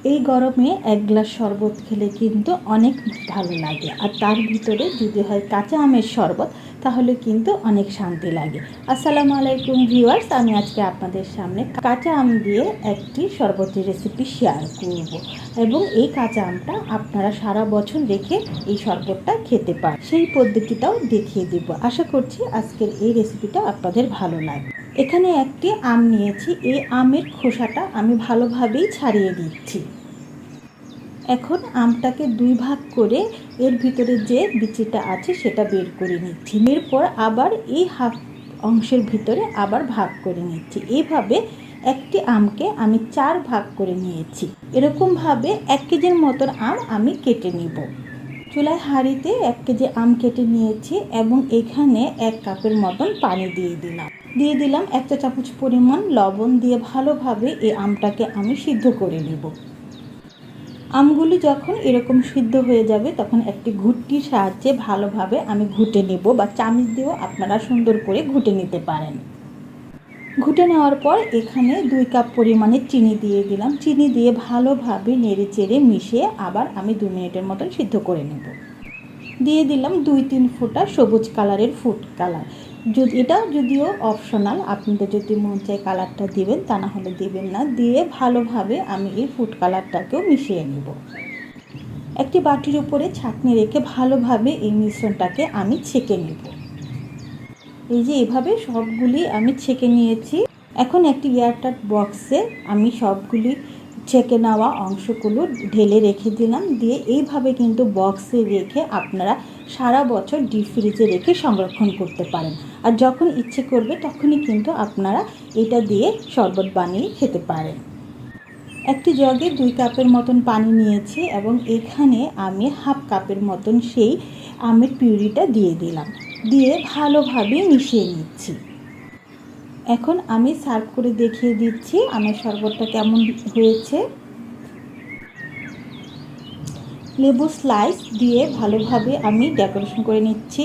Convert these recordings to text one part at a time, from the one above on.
এই গরমে এক গ্লাস শরবত খেলে কিন্তু অনেক ভালো লাগে, আর তার ভিতরে যদি হয় কাঁচা আমের শরবত তাহলে কিন্তু অনেক শান্তি লাগে। আসসালামু আলাইকুম ভিউয়ার্স, আমি আজকে আপনাদের সামনে কাঁচা আম দিয়ে একটি শরবতের রেসিপি শেয়ার করব এবং এই কাঁচা আমটা আপনারা সারা বছর রেখে এই শরবতটা খেতে পারেন, সেই পদ্ধতিটাও দেখিয়ে দেব। আশা করছি আজকের এই রেসিপিটা আপনাদের ভালো লাগবে। এখানে একটি আম নিয়েছি, এই আমের খোসাটা আমি ভালোভাবেই ছাড়িয়ে দিচ্ছি। এখন আমটাকে দুই ভাগ করে এর ভিতরে যে বিচিটা আছে সেটা বের করে নিচ্ছি। এরপর আবার এই হাফ অংশের ভিতরে আবার ভাগ করে নিচ্ছি। এইভাবে একটি আমকে আমি 4 ভাগ করে নিয়েছি। এরকমভাবে 1 কেজির মতন আম আমি কেটে নিব। চুলায় হাঁড়িতে 1 কেজি আম কেটে নিয়েছি এবং এখানে 1 কাপের মতন পানি দিয়ে দিলাম 1 চা চামচ পরিমাণ লবণ দিয়ে ভালোভাবে এই আমটাকে আমি সিদ্ধ করে নেব। আমগুলি যখন এরকম সিদ্ধ হয়ে যাবে তখন একটি ঘুটনির সাহায্যে ভালোভাবে আমি ঘুটে নেব, বা চামচ দিয়েও আপনারা সুন্দর করে ঘুটে নিতে পারেন। ঘুটে নেওয়ার পর এখানে 2 কাপ পরিমাণে চিনি দিয়ে দিলাম। চিনি দিয়ে ভালোভাবে নেড়ে চেড়ে মিশিয়ে আবার আমি 2 মিনিটের মতন সিদ্ধ করে নেব। দিয়ে দিলাম 2-3 ফোঁটা সবুজ কালারের ফুড কালার। এটা যদিও অপশনাল, আপনাদের যদি মন চায় কালারটা দিবেন, তা না হলে দিবেন না। দিয়ে ভালোভাবে আমি এই ফুড কালারটাকেও মিশিয়ে নেব। একটি বাটির উপরে ছাঁকনি রেখে ভালোভাবে এই মিশ্রণটাকে আমি ছেঁকে নেব। এই যে এভাবে সবগুলি আমি ছেঁকে নিয়েছি। এখন একটি এয়ারটাইট বক্সে আমি সবগুলি ছেঁকে নেওয়া অংশগুলো ঢেলে রেখে দিলাম। দিয়ে এইভাবে কিন্তু বক্সে রেখে আপনারা সারা বছর ডিপ ফ্রিজে রেখে সংরক্ষণ করতে পারেন, আর যখন ইচ্ছে করবে তখনই কিন্তু আপনারা এটা দিয়ে শরবত বানিয়ে খেতে পারেন। একটি জগে 2 কাপের মতন পানি নিয়েছি এবং এখানে আমি হাফ কাপের মতন সেই আমের পিউরিটা দিয়ে দিলাম। দিয়ে ভালোভাবে মিশিয়ে নিচ্ছি। এখন আমি সার্ভ করে দেখিয়ে দিচ্ছি আমের শরবতটা কেমন হয়েছে। লেবু স্লাইস দিয়ে ভালোভাবে আমি ডেকোরেশন করে নিচ্ছি,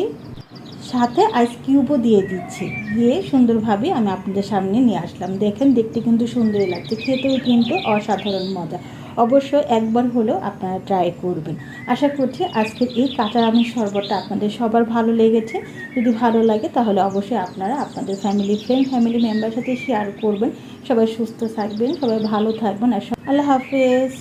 সাথে আইস কিউবও দিয়ে দিচ্ছি। দিয়ে সুন্দরভাবে আমি আপনাদের সামনে নিয়ে আসলাম। দেখেন, দেখতে কিন্তু সুন্দরই লাগছে, খেতেও কিন্তু অসাধারণ মজা। অবশ্যই একবার হলেও আপনারা ট্রাই করবেন। আশা করছি আজকের এই কাঁচা আমের শরবতটা আপনাদের সবার ভালো লেগেছে। যদি ভালো লাগে তাহলে অবশ্যই আপনারা আপনাদের ফ্যামিলি মেম্বারের সাথে শেয়ার করবেন। সবাই সুস্থ থাকবেন, সবাই ভালো থাকবেন। আর আল্লাহ হাফেজ।